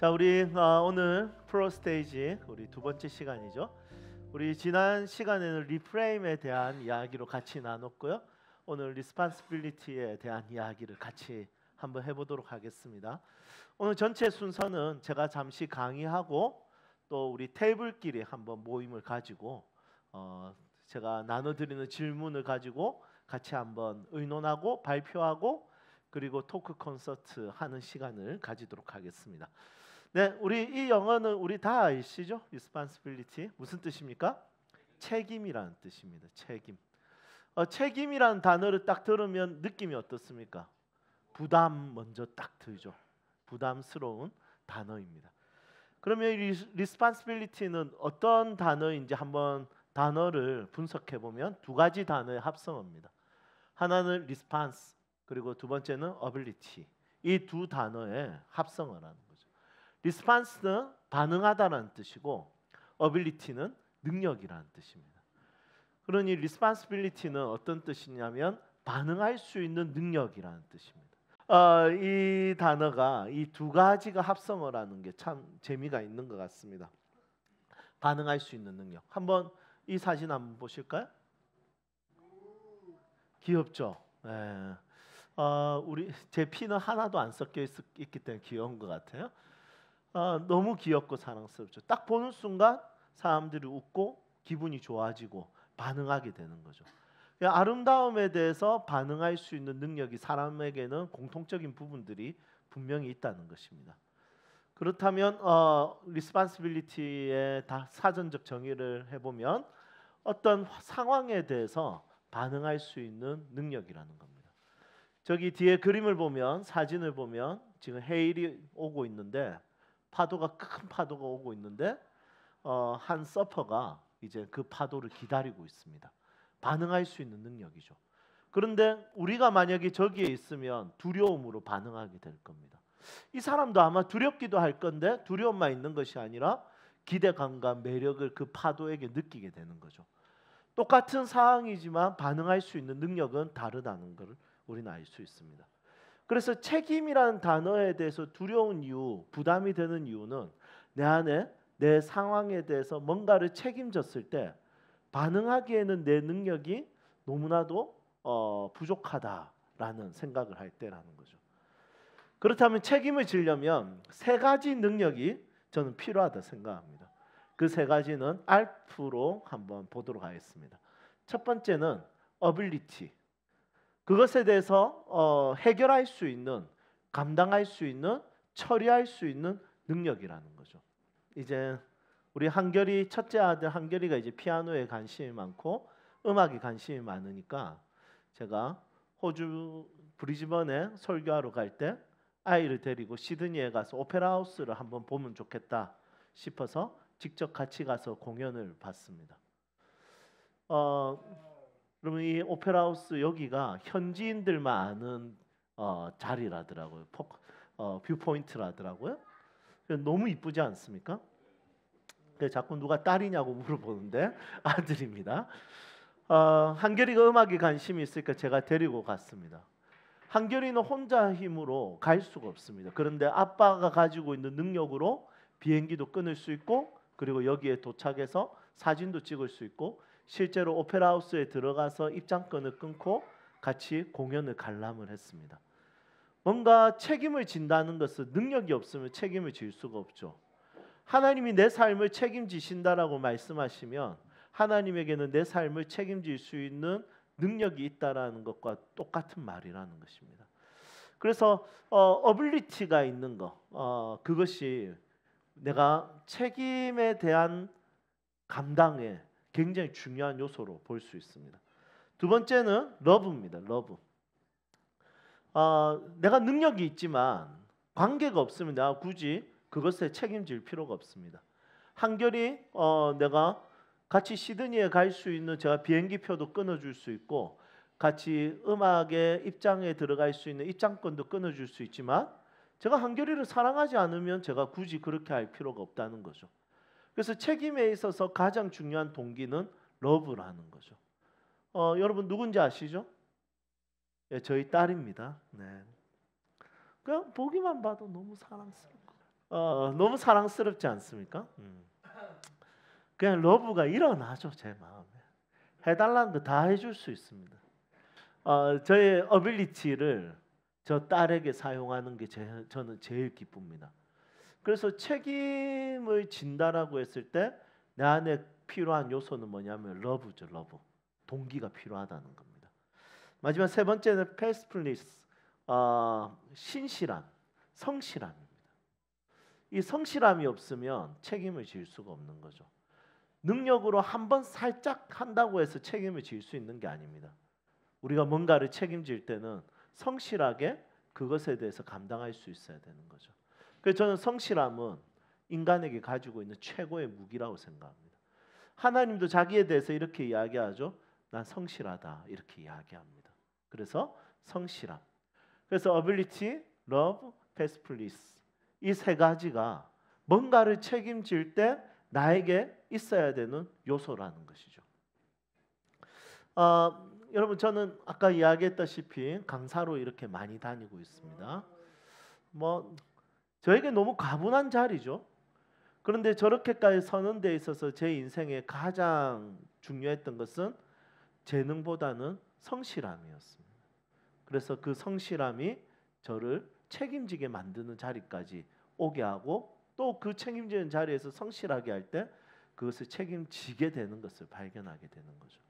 자, 우리 오늘 프로 스테이지 우리 두 번째 시간이죠. 우리 지난 시간에는 리프레임에 대한 이야기로 같이 나눴고요. 오늘 리스폰시빌리티에 대한 이야기를 같이 한번 해보도록 하겠습니다. 오늘 전체 순서는 제가 잠시 강의하고 또 우리 테이블끼리 한번 모임을 가지고 제가 나눠드리는 질문을 가지고 같이 한번 의논하고 발표하고 그리고 토크 콘서트 하는 시간을 가지도록 하겠습니다. 네, 우리 이 영어는 우리 다 아시죠? responsibility 무슨 뜻입니까? 책임이라는 뜻입니다. 책임. 책임이라는 단어를 딱 들으면 느낌이 어떻습니까? 부담 먼저 딱 들죠. 부담스러운 단어입니다. 그러면 이 responsibility는 어떤 단어인지 한번 단어를 분석해 보면 두 가지 단어의 합성어입니다. 하나는 response 그리고 두 번째는 ability. 이 두 단어의 합성어라는 거죠. response는 반응하다라는 뜻이고 ability는 능력이라는 뜻입니다. 그러니 responsibility는 어떤 뜻이냐면 반응할 수 있는 능력이라는 뜻입니다. 이 단어가 이 두 가지가 합성어라는 게 참 재미가 있는 것 같습니다. 반응할 수 있는 능력. 한번 이 사진 한번 보실까요? 귀엽죠? 네. 우리 제 피는 하나도 안 섞여 있기 때문에 귀여운 것 같아요. 너무 귀엽고 사랑스럽죠. 딱 보는 순간 사람들이 웃고 기분이 좋아지고 반응하게 되는 거죠. 아름다움에 대해서 반응할 수 있는 능력이 사람에게는 공통적인 부분들이 분명히 있다는 것입니다. 그렇다면 responsibility의 사전적 정의를 해보면 어떤 상황에 대해서 반응할 수 있는 능력이라는 겁니다. 저기 뒤에 그림을 보면 사진을 보면 지금 해일이 오고 있는데 파도가 큰 파도가 오고 있는데 한 서퍼가 이제 그 파도를 기다리고 있습니다. 반응할 수 있는 능력이죠. 그런데 우리가 만약에 저기에 있으면 두려움으로 반응하게 될 겁니다. 이 사람도 아마 두렵기도 할 건데 두려움만 있는 것이 아니라 기대감과 매력을 그 파도에게 느끼게 되는 거죠. 똑같은 상황이지만 반응할 수 있는 능력은 다르다는 것을 우리는 알 수 있습니다. 그래서 책임이라는 단어에 대해서 두려운 이유, 부담이 되는 이유는 내 안에 내 상황에 대해서 뭔가를 책임졌을 때 반응하기에는 내 능력이 너무나도 부족하다라는 생각을 할 때라는 거죠. 그렇다면 책임을 지려면 세 가지 능력이 저는 필요하다 생각합니다. 그 세 가지는 알프로 한번 보도록 하겠습니다. 첫 번째는 ability. 그것에 대해서 해결할 수 있는, 감당할 수 있는, 처리할 수 있는 능력이라는 거죠. 이제 우리 한결이 첫째 아들 한결이가 이제 피아노에 관심이 많고 음악에 관심이 많으니까 제가 호주 브리즈번에 설교하러 갈 때 아이를 데리고 시드니에 가서 오페라 하우스를 한번 보면 좋겠다 싶어서 직접 같이 가서 공연을 봤습니다. 그러면 이 오페라 하우스 여기가 현지인들만 아는 자리라더라고요. 뷰포인트라더라고요. 너무 이쁘지 않습니까? 자꾸 누가 딸이냐고 물어보는데 아들입니다. 한결이가 음악에 관심이 있으니까 제가 데리고 갔습니다. 한결이는 혼자 힘으로 갈 수가 없습니다. 그런데 아빠가 가지고 있는 능력으로 비행기도 끊을 수 있고 그리고 여기에 도착해서 사진도 찍을 수 있고 실제로 오페라 하우스에 들어가서 입장권을 끊고 같이 공연을 관람을 했습니다. 뭔가 책임을 진다는 것은 능력이 없으면 책임을 질 수가 없죠. 하나님이 내 삶을 책임지신다라고 말씀하시면 하나님에게는 내 삶을 책임질 수 있는 능력이 있다라는 것과 똑같은 말이라는 것입니다. 그래서 어빌리티가 있는 거, 그것이 내가 책임에 대한 감당에 굉장히 중요한 요소로 볼 수 있습니다. 두 번째는 러브입니다. 러브. 내가 능력이 있지만 관계가 없으면 내가 굳이 그것에 책임질 필요가 없습니다. 한결이 내가 같이 시드니에 갈 수 있는 제가 비행기 표도 끊어줄 수 있고 같이 음악의 입장에 들어갈 수 있는 입장권도 끊어줄 수 있지만 제가 한결이를 사랑하지 않으면 제가 굳이 그렇게 할 필요가 없다는 거죠. 그래서 책임에 있어서 가장 중요한 동기는 러브라는 거죠. 여러분 누군지 아시죠? 예, 저희 딸입니다. 네. 그냥 보기만 봐도 너무 사랑스럽고 너무 사랑스럽지 않습니까? 그냥 러브가 일어나죠. 제 마음에 해달라는 거 다 해줄 수 있습니다. 저의 어빌리티를 저 딸에게 사용하는 게 저는 제일 기쁩니다. 그래서 책임을 진다라고 했을 때 내 안에 필요한 요소는 뭐냐면 러브죠. 러브. 동기가 필요하다는 겁니다. 마지막 세 번째는 페이스풀리스, 신실함, 성실함입니다. 이 성실함이 없으면 책임을 질 수가 없는 거죠. 능력으로 한번 살짝 한다고 해서 책임을 질 수 있는 게 아닙니다. 우리가 뭔가를 책임질 때는 성실하게 그것에 대해서 감당할 수 있어야 되는 거죠. 그래서 저는 성실함은 인간에게 가지고 있는 최고의 무기라고 생각합니다. 하나님도 자기에 대해서 이렇게 이야기하죠. 난 성실하다 이렇게 이야기합니다. 그래서 성실함. 그래서 ability, love, faithfulness 이 세 가지가 뭔가를 책임질 때 나에게 있어야 되는 요소라는 것이죠. 여러분 저는 아까 이야기했다시피 강사로 이렇게 많이 다니고 있습니다. 저에게 너무 가분한 자리죠. 그런데 저렇게까지 서는 데 있어서 제 인생에 가장 중요했던 것은 재능보다는 성실함이었습니다. 그래서 그 성실함이 저를 책임지게 만드는 자리까지 오게 하고 또 그 책임지는 자리에서 성실하게 할 때 그것을 책임지게 되는 것을 발견하게 되는 거죠.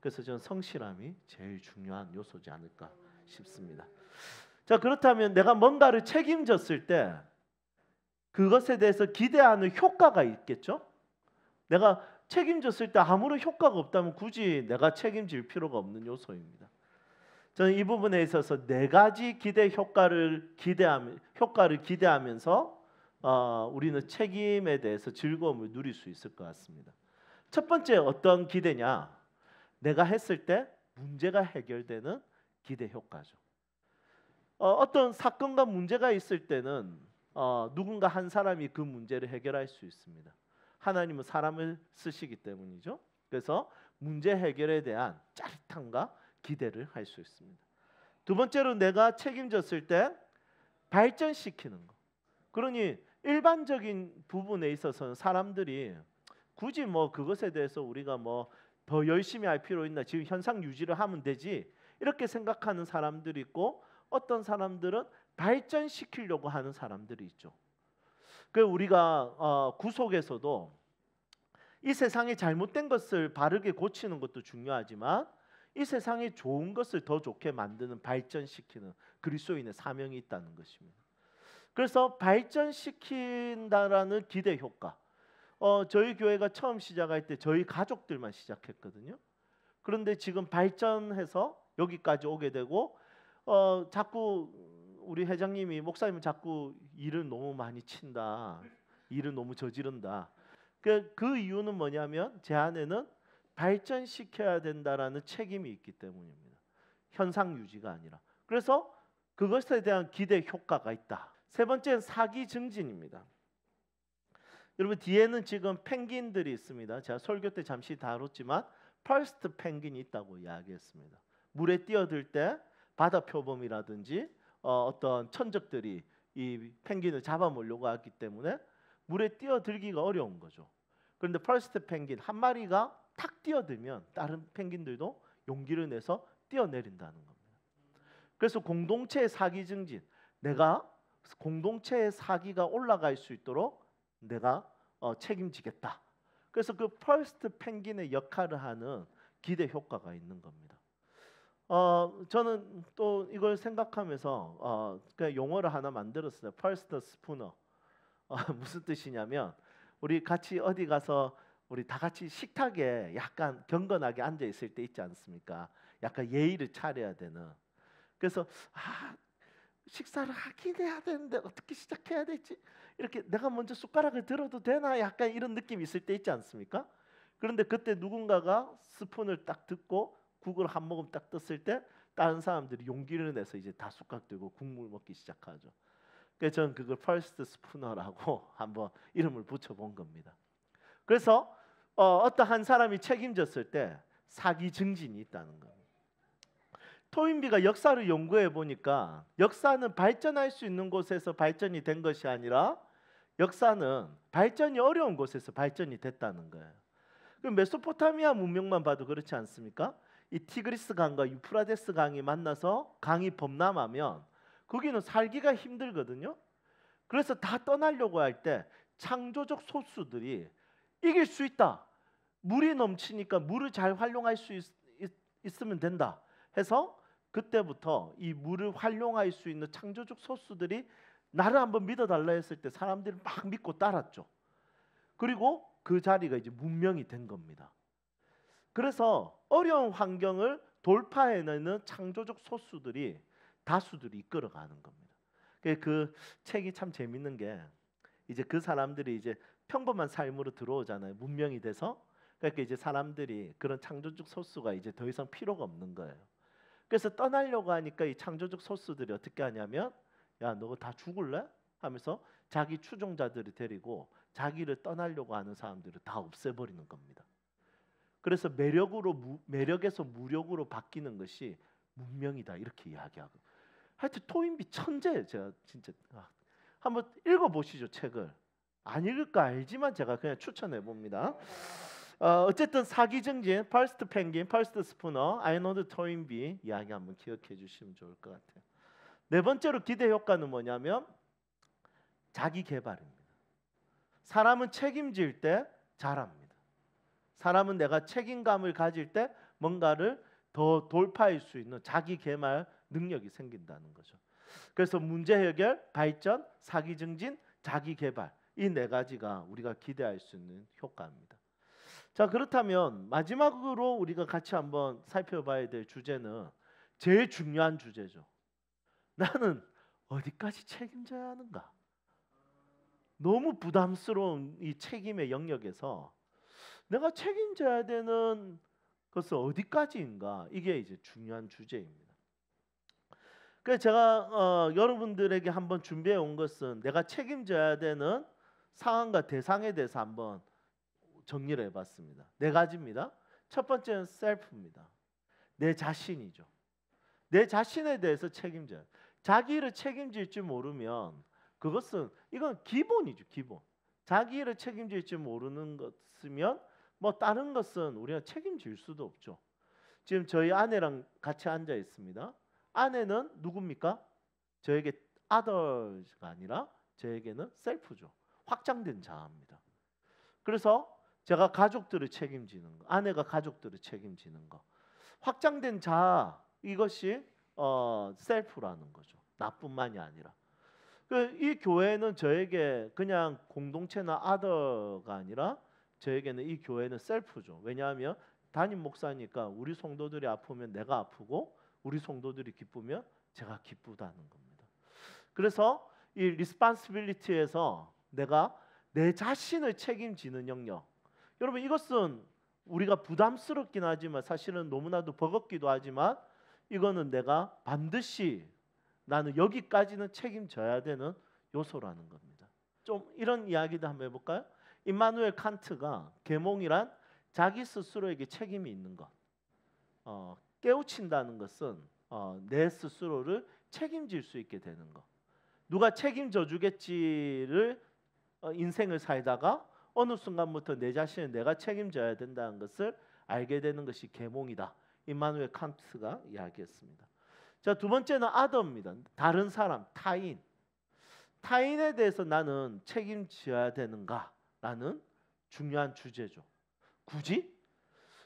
그래서 저는 성실함이 제일 중요한 요소지 않을까 싶습니다. 자, 그렇다면 내가 뭔가를 책임졌을 때 그것에 대해서 기대하는 효과가 있겠죠? 내가 책임졌을 때 아무런 효과가 없다면 굳이 내가 책임질 필요가 없는 요소입니다. 저는 이 부분에 있어서 네 가지 기대 효과를 기대하면서 우리는 책임에 대해서 즐거움을 누릴 수 있을 것 같습니다. 첫 번째 어떤 기대냐? 내가 했을 때 문제가 해결되는 기대 효과죠. 어떤 사건과 문제가 있을 때는 누군가 한 사람이 그 문제를 해결할 수 있습니다. 하나님은 사람을 쓰시기 때문이죠. 그래서 문제 해결에 대한 짜릿함과 기대를 할 수 있습니다. 두 번째로 내가 책임졌을 때 발전시키는 것. 그러니 일반적인 부분에 있어서는 사람들이 굳이 그것에 대해서 우리가 더 열심히 할 필요 있나? 지금 현상 유지를 하면 되지. 이렇게 생각하는 사람들이 있고 어떤 사람들은 발전시키려고 하는 사람들이 있죠. 그 우리가 구속에서도 이 세상에 잘못된 것을 바르게 고치는 것도 중요하지만 이 세상에 좋은 것을 더 좋게 만드는 발전시키는 그리스도인의 사명이 있다는 것입니다. 그래서 발전시킨다라는 기대 효과. 저희 교회가 처음 시작할 때 저희 가족들만 시작했거든요. 그런데 지금 발전해서 여기까지 오게 되고 자꾸 우리 회장님이 목사님은 자꾸 일을 너무 많이 친다. 일을 너무 저지른다. 그 이유는 뭐냐면 제 안에는 발전시켜야 된다라는 책임이 있기 때문입니다. 현상 유지가 아니라. 그래서 그것에 대한 기대 효과가 있다. 세 번째는 사기 증진입니다. 여러분 뒤에는 지금 펭귄들이 있습니다. 제가 설교 때 잠시 다뤘지만 퍼스트 펭귄이 있다고 이야기했습니다. 물에 뛰어들 때 바다 표범이라든지 어떤 천적들이 이 펭귄을 잡아먹으려고 하기 때문에 물에 뛰어들기가 어려운 거죠. 그런데 퍼스트 펭귄 한 마리가 탁 뛰어들면 다른 펭귄들도 용기를 내서 뛰어내린다는 겁니다. 그래서 공동체의 사기 증진, 내가 공동체의 사기가 올라갈 수 있도록 내가 책임지겠다. 그래서 그 퍼스트 펭귄의 역할을 하는 기대 효과가 있는 겁니다. 저는 또 이걸 생각하면서 그냥 용어를 하나 만들었어요. 퍼스트 스푸너. 무슨 뜻이냐면 우리 같이 어디 가서 우리 다 같이 식탁에 약간 경건하게 앉아 있을 때 있지 않습니까? 약간 예의를 차려야 되는. 그래서 식사를 하긴 해야 되는데 어떻게 시작해야 될지 이렇게 내가 먼저 숟가락을 들어도 되나 약간 이런 느낌이 있을 때 있지 않습니까? 그런데 그때 누군가가 스푼을 딱 듣고 국을 한 모금 딱 떴을 때 다른 사람들이 용기를 내서 이제 다 숟가락 들고 국물 먹기 시작하죠. 그래서 저는 그걸 퍼스트 스푸너라고 한번 이름을 붙여본 겁니다. 그래서 어떤 한 사람이 책임졌을 때 사기 증진이 있다는 겁니다. 토인비가 역사를 연구해 보니까 역사는 발전할 수 있는 곳에서 발전이 된 것이 아니라 역사는 발전이 어려운 곳에서 발전이 됐다는 거예요. 그 메소포타미아 문명만 봐도 그렇지 않습니까? 이 티그리스 강과 유프라데스 강이 만나서 강이 범람하면 거기는 살기가 힘들거든요. 그래서 다 떠나려고 할 때 창조적 소수들이 이길 수 있다. 물이 넘치니까 물을 잘 활용할 수 있으면 된다 해서 그때부터 이 물을 활용할 수 있는 창조적 소수들이 나를 한번 믿어달라 했을 때 사람들이 막 믿고 따랐죠. 그리고 그 자리가 이제 문명이 된 겁니다. 그래서 어려운 환경을 돌파해내는 창조적 소수들이 다수들이 이끌어가는 겁니다. 그 책이 참 재밌는 게 이제 그 사람들이 이제 평범한 삶으로 들어오잖아요. 문명이 돼서. 그러니까 이제 사람들이 그런 창조적 소수가 이제 더 이상 필요가 없는 거예요. 그래서 떠나려고 하니까 이 창조적 소수들이 어떻게 하냐면 야, 너 다 죽을래? 하면서 자기 추종자들을 데리고 자기를 떠나려고 하는 사람들을 다 없애버리는 겁니다. 그래서 매력에서 무력으로 바뀌는 것이 문명이다 이렇게 이야기하고. 하여튼 토인비 천재. 제가 진짜 한번 읽어보시죠 책을. 안 읽을 거 알지만 제가 그냥 추천해 봅니다. 어쨌든 사기증진, 퍼스트 펭귄, 퍼스트 스푸너, 아이노드 토인비 이야기 한번 기억해 주시면 좋을 것 같아요. 네 번째로 기대 효과는 뭐냐면 자기 개발입니다. 사람은 책임질 때 잘합니다. 사람은 내가 책임감을 가질 때 뭔가를 더 돌파할 수 있는 자기 개발 능력이 생긴다는 거죠. 그래서 문제 해결, 발전, 사기 증진, 자기 개발 이 네 가지가 우리가 기대할 수 있는 효과입니다. 자, 그렇다면 마지막으로 우리가 같이 한번 살펴봐야 될 주제는 제일 중요한 주제죠. 나는 어디까지 책임져야 하는가? 너무 부담스러운 이 책임의 영역에서 내가 책임져야 되는 것은 어디까지인가? 이게 이제 중요한 주제입니다. 그래서 제가 여러분들에게 한번 준비해 온 것은 내가 책임져야 되는 상황과 대상에 대해서 한번 정리를 해봤습니다. 네 가지입니다. 첫 번째는 셀프입니다. 내 자신이죠. 내 자신에 대해서 책임져요. 자기 일을 책임질 줄 모르면 이건 기본이죠. 기본. 자기 일을 책임질 줄 모르는 것이면 뭐 다른 것은 우리가 책임질 수도 없죠. 지금 저희 아내랑 같이 앉아 있습니다. 아내는 누굽니까? 저에게 other가 아니라 저에게는 셀프죠. 확장된 자아입니다. 그래서 제가 가족들을 책임지는 거, 아내가 가족들을 책임지는 거, 확장된 자아 이것이 셀프라는 거죠. 나뿐만이 아니라. 이 교회는 저에게 그냥 공동체나 other가 아니라 저에게는 이 교회는 셀프죠. 왜냐하면 담임 목사니까 우리 성도들이 아프면 내가 아프고 우리 성도들이 기쁘면 제가 기쁘다는 겁니다. 그래서 이 리스폰시빌리티에서 내가 내 자신을 책임지는 영역. 여러분 이것은 우리가 부담스럽긴 하지만 사실은 너무나도 버겁기도 하지만 이거는 내가 반드시 나는 여기까지는 책임져야 되는 요소라는 겁니다. 좀 이런 이야기도 한번 해볼까요? 임마누엘 칸트가 계몽이란 자기 스스로에게 책임이 있는 것. 깨우친다는 것은 내 스스로를 책임질 수 있게 되는 것. 누가 책임져 주겠지를 인생을 살다가 어느 순간부터 내 자신을 내가 책임져야 된다는 것을 알게 되는 것이 계몽이다. 임마누엘 칸트가 이야기했습니다. 자, 두 번째는 other입니다. 다른 사람, 타인. 타인에 대해서 나는 책임져야 되는가라는 중요한 주제죠. 굳이?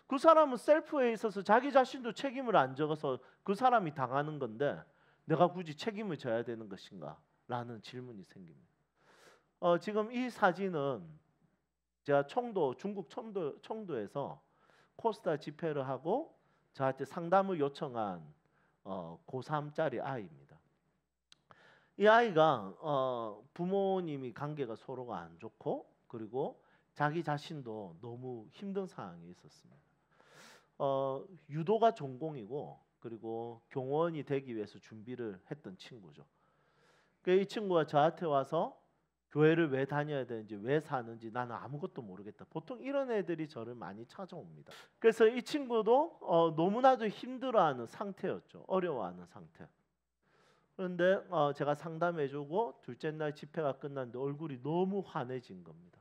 그 사람은 셀프에 있어서 자기 자신도 책임을 안 져서 그 사람이 당하는 건데 내가 굳이 책임을 져야 되는 것인가? 라는 질문이 생깁니다. 지금 이 사진은 제가 중국 청도에서 코스타 집회를 하고 저한테 상담을 요청한 고3짜리 아이입니다. 이 아이가 부모님이 관계가 서로가 안 좋고 그리고 자기 자신도 너무 힘든 상황에 있었습니다. 유도가 전공이고 그리고 경호원이 되기 위해서 준비를 했던 친구죠. 이 친구가 저한테 와서 교회를 왜 다녀야 되는지 왜 사는지 나는 아무것도 모르겠다. 보통 이런 애들이 저를 많이 찾아옵니다. 그래서 이 친구도 너무나도 힘들어하는 상태였죠. 어려워하는 상태. 그런데 제가 상담해주고 둘째 날 집회가 끝났는데 얼굴이 너무 환해진 겁니다.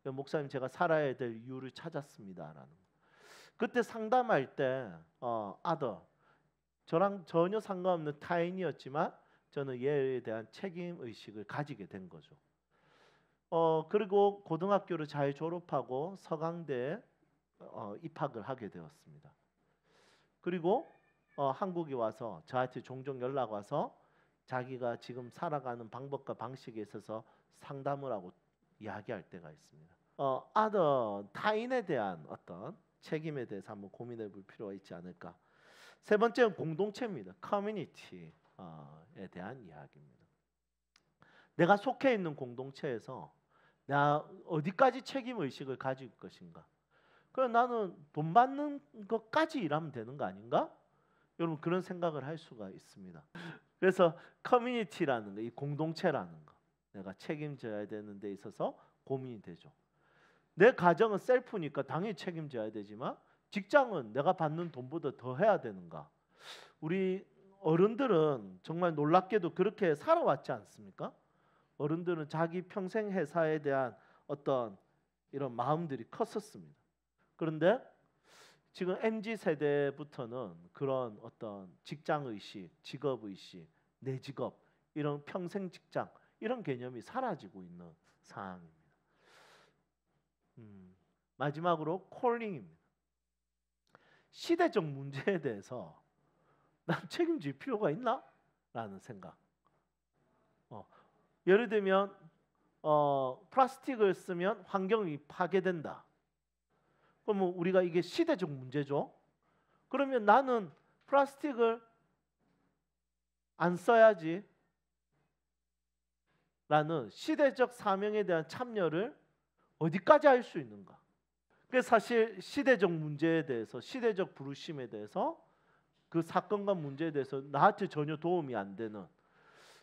목사님, 제가 살아야 될 이유를 찾았습니다라는 거. 그때 상담할 때 아더, 저랑 전혀 상관없는 타인이었지만 저는 얘에 대한 책임 의식을 가지게 된 거죠. 그리고 고등학교를 잘 졸업하고 서강대에 입학을 하게 되었습니다. 그리고 한국에 와서 저한테 종종 연락 와서 자기가 지금 살아가는 방법과 방식에 있어서 상담을 하고 이야기할 때가 있습니다. 타인에 대한 어떤 책임에 대해서 한번 고민해 볼 필요가 있지 않을까. 세 번째는 공동체입니다. 커뮤니티에 대한 이야기입니다. 내가 속해 있는 공동체에서 나 어디까지 책임 의식을 가질 것인가. 그럼 나는 돈 받는 것까지 일하면 되는 거 아닌가? 여러분, 그런 생각을 할 수가 있습니다. 그래서 커뮤니티라는 거, 이 공동체라는 거, 내가 책임져야 되는 데 있어서 고민이 되죠. 내 가정은 셀프니까 당연히 책임져야 되지만 직장은 내가 받는 돈보다 더 해야 되는가? 우리 어른들은 정말 놀랍게도 그렇게 살아왔지 않습니까? 어른들은 자기 평생 회사에 대한 어떤 이런 마음들이 컸었습니다. 그런데 지금 MZ 세대부터는 그런 어떤 직장 의식, 직업 의식, 내 직업, 이런 평생 직장, 이런 개념이 사라지고 있는 상황입니다. 마지막으로 콜링입니다. 시대적 문제에 대해서 난 책임질 필요가 있나? 라는 생각. 예를 들면 플라스틱을 쓰면 환경이 파괴된다. 그러면 우리가 이게 시대적 문제죠. 그러면 나는 플라스틱을 안 써야지 라는 시대적 사명에 대한 참여를 어디까지 할 수 있는가. 그래서 사실 시대적 문제에 대해서, 시대적 부르심에 대해서, 그 사건과 문제에 대해서 나한테 전혀 도움이 안 되는,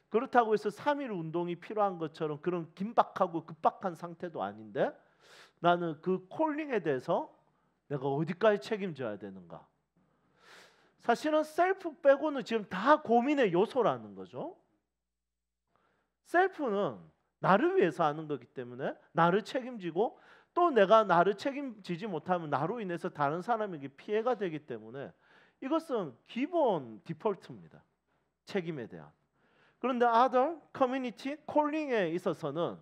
그렇다고 해서 3.1 운동이 필요한 것처럼 그런 긴박하고 급박한 상태도 아닌데 나는 그 콜링에 대해서 내가 어디까지 책임져야 되는가. 사실은 셀프 빼고는 지금 다 고민의 요소라는 거죠. 셀프는 나를 위해서 하는 거기 때문에 나를 책임지고, 또 내가 나를 책임지지 못하면 나로 인해서 다른 사람에게 피해가 되기 때문에 이것은 기본 디폴트입니다. 책임에 대한. 그런데 other, 커뮤니티, 콜링에 있어서는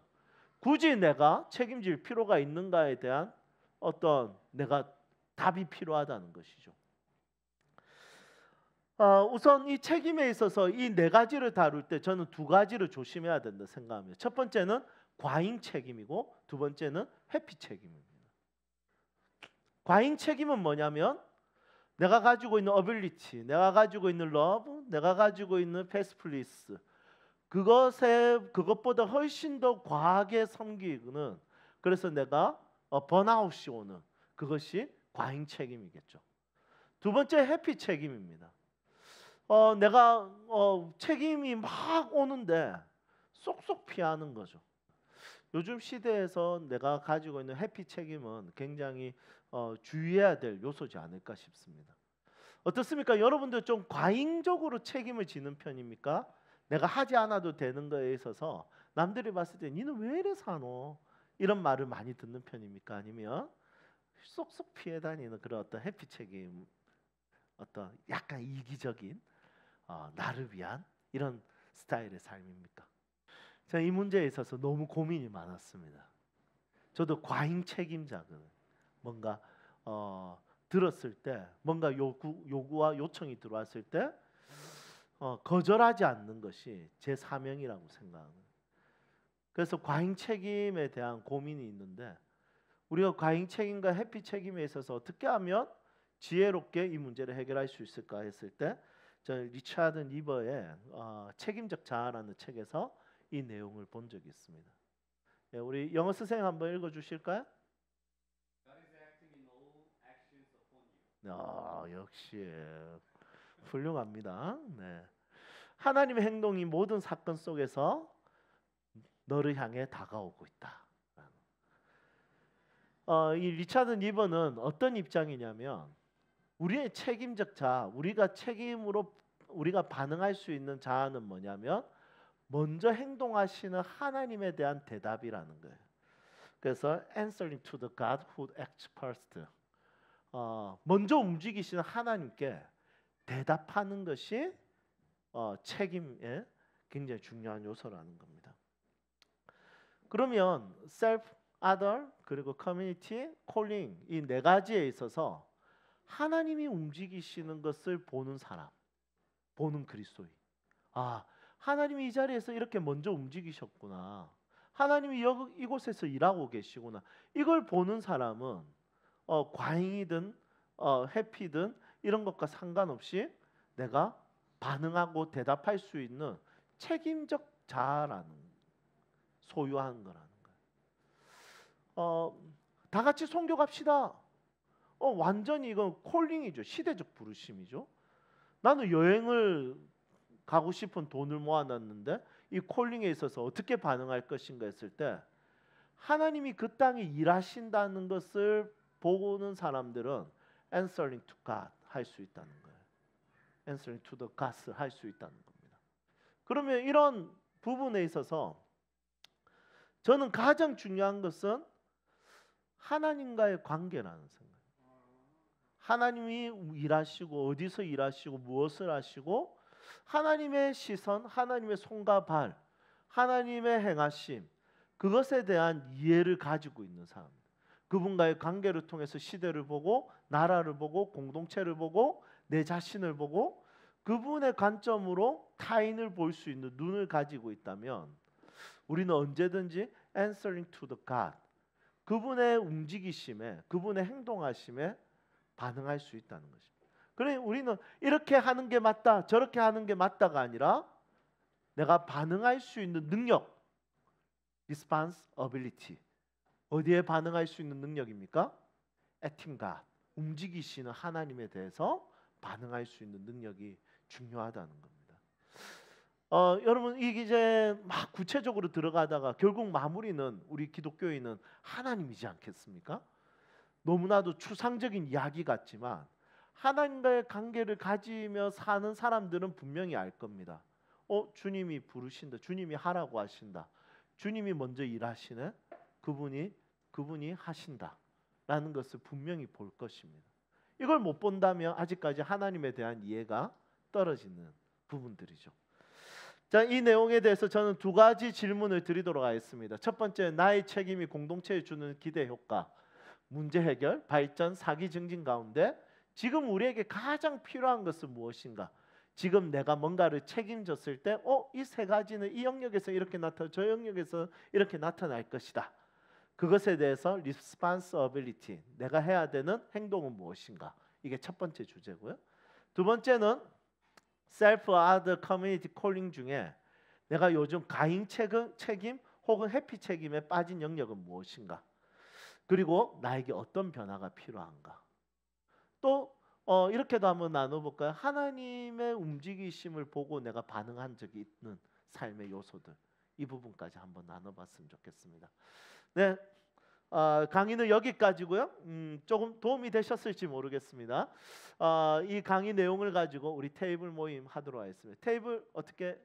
굳이 내가 책임질 필요가 있는가에 대한 어떤 내가 답이 필요하다는 것이죠. 우선 이 책임에 있어서 이 네 가지를 다룰 때 저는 두 가지를 조심해야 된다 생각합니다. 첫 번째는 과잉 책임이고 두 번째는 회피 책임입니다. 과잉 책임은 뭐냐면 내가 가지고 있는 어빌리티, 내가 가지고 있는 러브, 내가 가지고 있는 패스플리스, 그것보다 훨씬 더 과하게 섬기는, 그래서 내가 번아웃이 오는, 그것이 과잉 책임이겠죠. 두 번째 회피 책임입니다. 내가 책임이 막 오는데 쏙쏙 피하는 거죠. 요즘 시대에서 내가 가지고 있는 회피 책임은 굉장히 주의해야 될 요소지 않을까 싶습니다. 어떻습니까? 여러분들 좀 과잉적으로 책임을 지는 편입니까? 내가 하지 않아도 되는 거에 있어서 남들이 봤을 때 니는 왜 이래 사노? 이런 말을 많이 듣는 편입니까? 아니면 쏙쏙 피해 다니는 그런 어떤 회피 책임, 어떤 약간 이기적인 나를 위한 이런 스타일의 삶입니까? 제가 이 문제에 있어서 너무 고민이 많았습니다. 저도 과잉 책임자거든요. 뭔가 들었을 때, 뭔가 요구와 요청이 들어왔을 때 거절하지 않는 것이 제 사명이라고 생각합니다. 그래서 과잉 책임에 대한 고민이 있는데, 우리가 과잉 책임과 회피 책임에 있어서 어떻게 하면 지혜롭게 이 문제를 해결할 수 있을까 했을 때, 저는 리차드 니버의 책임적 자아라는 책에서 이 내용을 본 적이 있습니다. 예, 우리 영어 선생님 한번 읽어주실까요? 역시 훌륭합니다. 네. 하나님의 행동이 모든 사건 속에서 너를 향해 다가오고 있다. 이 리차드 니버는 어떤 입장이냐면, 우리의 책임적 자아, 우리가 책임으로 우리가 반응할 수 있는 자아는 뭐냐면 먼저 행동하시는 하나님에 대한 대답이라는 거예요. 그래서 answering to the God who acts first. 먼저 움직이시는 하나님께 대답하는 것이 책임의 굉장히 중요한 요소라는 겁니다. 그러면 self, other, 그리고 community, calling 이 네 가지에 있어서 하나님이 움직이시는 것을 보는 사람, 보는 그리스도인. 하나님이 이 자리에서 이렇게 먼저 움직이셨구나. 하나님이 이곳에서 일하고 계시구나. 이걸 보는 사람은 과잉이든 해피든 이런 것과 상관없이 내가 반응하고 대답할 수 있는 책임적 자아라는 소유하는 거라는 거예요. 다 같이 선교 갑시다. 완전히 이건 콜링이죠. 시대적 부르심이죠. 나는 여행을 가고 싶은 돈을 모아놨는데 이 콜링에 있어서 어떻게 반응할 것인가 했을 때 하나님이 그 땅에 일하신다는 것을 보고는 사람들은 answering to God 할 수 있다는 거예요. answering to the God 할 수 있다는 겁니다. 그러면 이런 부분에 있어서 저는 가장 중요한 것은 하나님과의 관계라는 생각. 하나님이 일하시고 어디서 일하시고 무엇을 하시고 하나님의 시선, 하나님의 손과 발, 하나님의 행하심 그것에 대한 이해를 가지고 있는 사람. 그분과의 관계를 통해서 시대를 보고 나라를 보고 공동체를 보고 내 자신을 보고 그분의 관점으로 타인을 볼 수 있는 눈을 가지고 있다면 우리는 언제든지 answering to the God 그분의 움직이심에 그분의 행동하심에 반응할 수 있다는 것입니다. 그러니 우리는 이렇게 하는 게 맞다 저렇게 하는 게 맞다가 아니라 내가 반응할 수 있는 능력 response ability 어디에 반응할 수 있는 능력입니까? acting God 움직이시는 하나님에 대해서 반응할 수 있는 능력이 중요하다는 겁니다. 여러분 이제 막 구체적으로 들어가다가 결국 마무리는 우리 기독교인은 하나님이지 않겠습니까? 너무나도 추상적인 이야기 같지만 하나님과의 관계를 가지며 사는 사람들은 분명히 알 겁니다. 주님이 부르신다. 주님이 하라고 하신다. 주님이 먼저 일하시네. 그분이 하신다. 라는 것을 분명히 볼 것입니다. 이걸 못 본다면 아직까지 하나님에 대한 이해가 떨어지는 부분들이죠. 자, 이 내용에 대해서 저는 두 가지 질문을 드리도록 하겠습니다. 첫 번째, 나의 책임이 공동체에 주는 기대 효과, 문제 해결, 발전, 사기 증진 가운데 지금 우리에게 가장 필요한 것은 무엇인가? 지금 내가 뭔가를 책임졌을 때 이 세 가지는 이 영역에서 이렇게 나타나고 저 영역에서 이렇게 나타날 것이다. 그것에 대해서 responsibility, 내가 해야 되는 행동은 무엇인가? 이게 첫 번째 주제고요. 두 번째는 self, other, community calling 중에 내가 요즘 가잉 책임 혹은 해피 책임에 빠진 영역은 무엇인가? 그리고 나에게 어떤 변화가 필요한가? 또 이렇게도 한번 나눠볼까요? 하나님의 움직이심을 보고 내가 반응한 적이 있는 삶의 요소들 이 부분까지 한번 나눠봤으면 좋겠습니다. 네, 강의는 여기까지고요. 조금 도움이 되셨을지 모르겠습니다. 이 강의 내용을 가지고 우리 테이블 모임 하도록 하겠습니다. 테이블 어떻게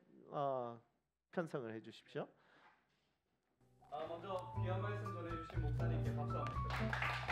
편성을 해주십시오. 먼저 귀한 말씀 전해주신 목사님께 박수 한번 드립니다.